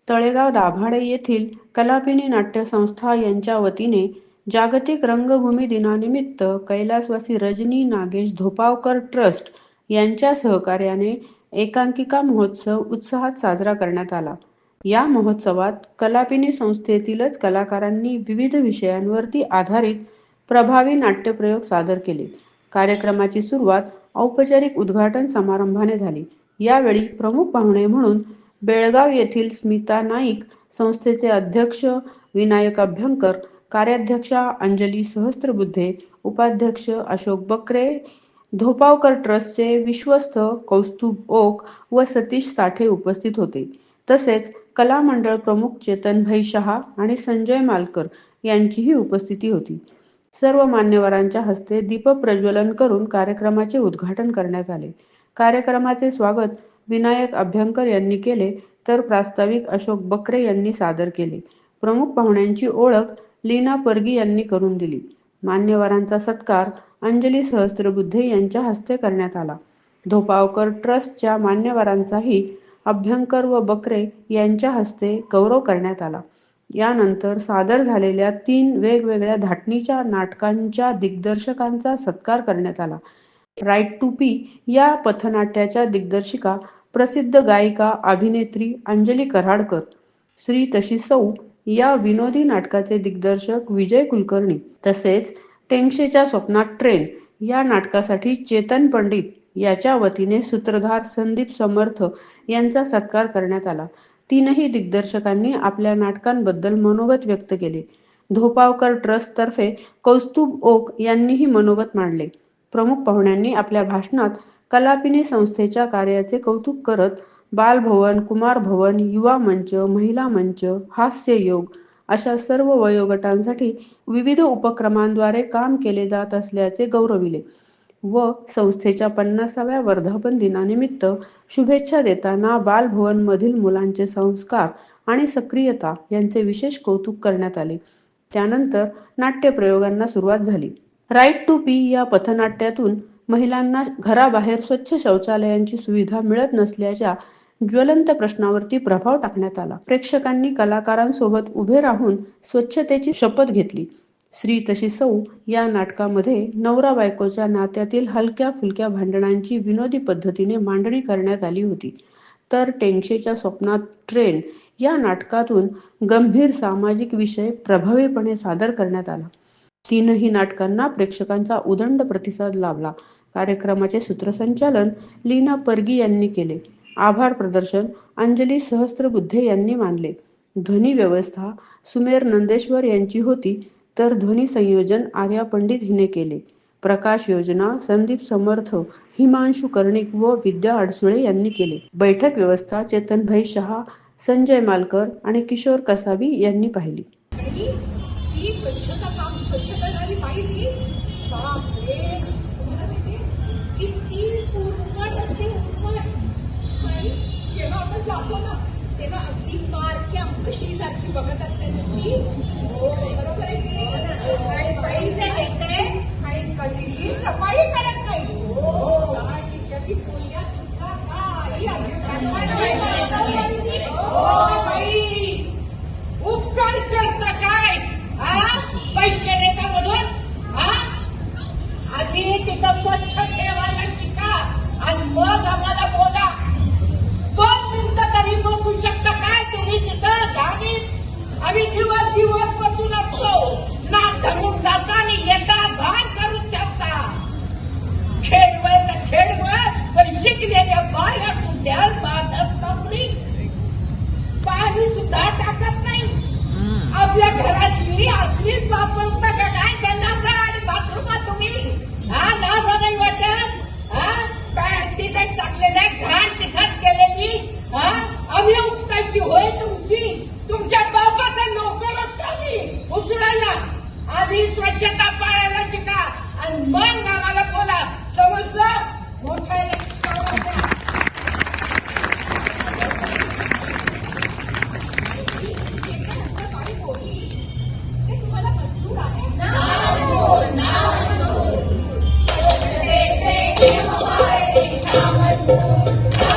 तळेगाव दाभाडे येथील कलापिनी नाट्य संस्था यांच्या वतीने जागतिक रंगभूमी दिनानिमित्त कैलासवासी रजनी नागेश धोपावकर ट्रस्ट यांच्या सहकार्याने एकांकिका महोत्सव उत्साहात साजरा करण्यात आला. या महोत्सवात कलापिनी संस्थेतीलच कलाकारांनी विविध विषयांवरती आधारित प्रभावी नाट्यप्रयोग सादर केले. कार्यक्रमाची सुरुवात औपचारिक उद्घाटन समारंभाने झाली. यावेळी प्रमुख पाहुणे म्हणून बेळगाव येथील स्मिता नाईक, संस्थेचे अध्यक्ष विनायक अभ्यंकर, कार्याध्यक्षा अंजली सहस्त्रबुद्धे, उपाध्यक्ष अशोक बकरे, धोपावकर ट्रस्टचे विश्वस्त कौस्तुभ ओक व सतीश साठे उपस्थित होते. तसेच कला मंडळ प्रमुख चेतनभाई शहा आणि संजय मालकर यांचीही उपस्थिती होती. सर्व मान्यवरांच्या हस्ते दीपप्रज्वलन करून कार्यक्रमाचे उद्घाटन करण्यात आले. कार्यक्रमाचे स्वागत विनायक अभ्यंकर यांनी केले तर प्रास्ताविक अशोक बकरे यांनी सादर केले. प्रमुख पाहुण्यांची ओळख लीना परगी यांनी करून दिली. मान्यवरांचा सत्कार अंजली सहस्त्रबुद्धे यांच्या हस्ते करण्यात आला. धोपावकर ट्रस्टच्या मान्यवरांचाही अभ्यंकर व बकरे यांच्या हस्ते गौरव करण्यात आला. यानंतर सादर झालेल्या 3 वेगवेगळ्या धाटणीच्या नाटकांच्या दिग्दर्शकांचा सत्कार करण्यात आला. राईट टू पी या पथनाट्याच्या दिग्दर्शिका प्रसिद्ध गायिका अभिनेत्री अंजली कराडकर, श्री तशी सौ या विनोदी नाटकाचे दिग्दर्शक विजय कुलकर्णी, तसेच टेंगशेच्या स्वप्नात ट्रेन या नाटकासाठी चेतन पंडित याच्या वतीने सूत्रधार संदीप समर्थ यांचा सत्कार करण्यात आला. 3ही दिग्दर्शकांनी आपल्या नाटकांबद्दल मनोगत व्यक्त केले. धोपावकर ट्रस्ट तर्फे कौस्तुभ ओक यांनीही मनोगत मांडले. प्रमुख पाहुण्यांनी आपल्या भाषणात कलापिनी संस्थेच्या कार्याचे कौतुक करत बालभवन, कुमार भवन, युवा मंच, महिला मंच, हास्य योग अशा सर्व वयोगटांसाठी विविध उपक्रमांद्वारे काम केले जात असल्याचे गौरविले व संस्थेच्या 50व्या वर्धापन दिनानिमित्त शुभेच्छा देताना बालभवन मधील मुलांचे संस्कार आणि सक्रियता यांचे विशेष कौतुक करण्यात आले. त्यानंतर नाट्यप्रयोगांना सुरुवात झाली. राईट टू पी या पथनाट्यातून महिलांना घराबाहेर स्वच्छ शौचालयांची सुविधा मिळत नसल्याच्या ज्वलंत प्रश्नावरती प्रभाव टाकण्यात आला. प्रेक्षकांनी कलाकारांसोबत उभे राहून स्वच्छतेची शपथ घेतली. श्री तशी सौ या नाटकामध्ये नवरा बायकोच्या नात्यातील हलक्या फुलक्या भांडणांची विनोदी पद्धतीने मांडणी करण्यात आली होती. तर टेंगशेच्या स्वप्नात ट्रेन या नाटकातून गंभीर सामाजिक विषय प्रभावीपणे सादर करण्यात आला. 3ही नाटकांना प्रेक्षकांचा उदंड प्रतिसाद लाभला. कार्यक्रमाचे सूत्रसंचालन लीना परगी यांनी केले. आभार प्रदर्शन अंजली सहस्त्रबुद्धे यांनी मानले. ध्वनी व्यवस्था सुमेर नंदेश्वर यांची होती तर ध्वनी संयोजन आर्या पंडित हिने केले. प्रकाश योजना संदीप समर्थ, हिमांशु कर्णिक व विद्या अडसुळे यांनी केले. बैठक व्यवस्था चेतनभाई शहा, संजय मालकर आणि किशोर कसाबी यांनी पाहिली. स्वच्छता काम स्वच्छ करणारी पाहिली बापरे, तुम्हाला तिथे किती उर्मट असते, उर्मट. आणि जेव्हा आपण जातो ना तेव्हा अगदी पारख्या म्हशीसारखी बघत असते नुसती. हो बरोबर आहे. आणि पैसे देते आणि कधीही सफाई करत नाही. हो तिच्याशी बोलण्यात सुद्धा काही उपकार करता काय पैसे देता म्हणून आधी तिथं स्वच्छ ठेवायला शिका आणि मग आम्हाला बोला. 2 मिनिटं तरी बसू शकता काय तुम्ही तिथं गाडीत? आम्ही दिवस बसून असतो ना, धरून जाता आणि येता घाण करून ठेवता. खेळवय तर खेळवय, पण शिकलेल्या बाया सुद्धा बादस्तामुळी पाणी सुद्धा टाकत नाही. आपल्या घरातली असलीच वापरता का काय संडासा आणि बाथरूमात तुम्ही? लाज नाही वाटत? तिथेच टाकलेल्या घाण तिथंच केलेली आम्ही उपसायची होय तुमची? तुमच्या बापाचा नोकर आम्ही उचलायला. आधी स्वच्छता पाळायला शिका आणि मग आम्हाला बोला. समजलं? मोठ्या Now,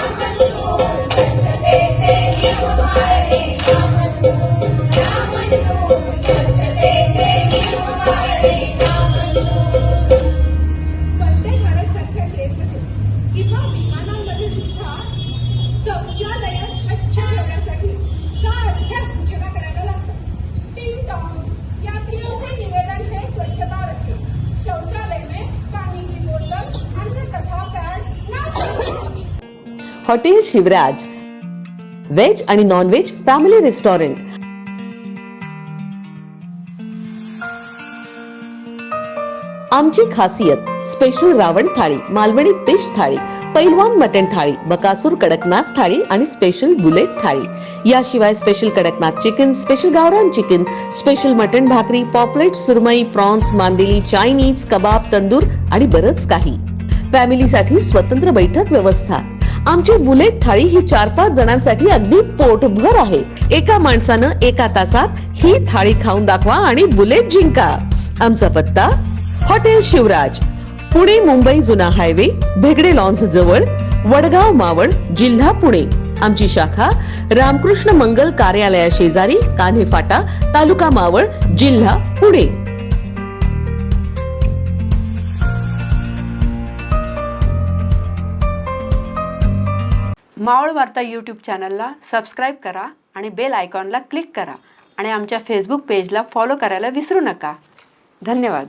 हॉटेल शिवराज, व्हेज आणि नॉन व्हेज फॅमिली रेस्टॉरंट. आमची खासियत स्पेशल रावण थाळी, मालवणी फिश थाळी, पैलवान मटन थाळी, बकासूर कडकनाथ थाळी आणि स्पेशल बुलेट थाळी. याशिवाय स्पेशल कडकनाथ चिकन, स्पेशल गावरान चिकन, स्पेशल मटन भाकरी, पॉपलेट, सुरमई, प्रॉन्स, मांदेली, चायनीज, कबाब, तंदूर आणि बरंच काही. फॅमिलीसाठी स्वतंत्र बैठक व्यवस्था. आमची बुलेट थाळी ही 4-5 जणांसाठी अगदी पोटभर आहे. एका माणसानं एका तासात ही थाळी खाऊन दाखवा आणि बुलेट जिंका. आमचा पत्ता हॉटेल शिवराज, पुणे मुंबई जुना हायवे, भेगडे लॉन्स जवळ, वडगाव मावळ, जिल्हा पुणे. आमची शाखा रामकृष्ण मंगल कार्यालया शेजारी, कान्हे फाटा, तालुका मावळ, जिल्हा पुणे. मावळ वार्ता यूट्यूब चॅनलला सबस्क्राईब करा आणि बेल आयकॉनला क्लिक करा आणि आमच्या फेसबुक पेजला फॉलो करायला विसरू नका. धन्यवाद.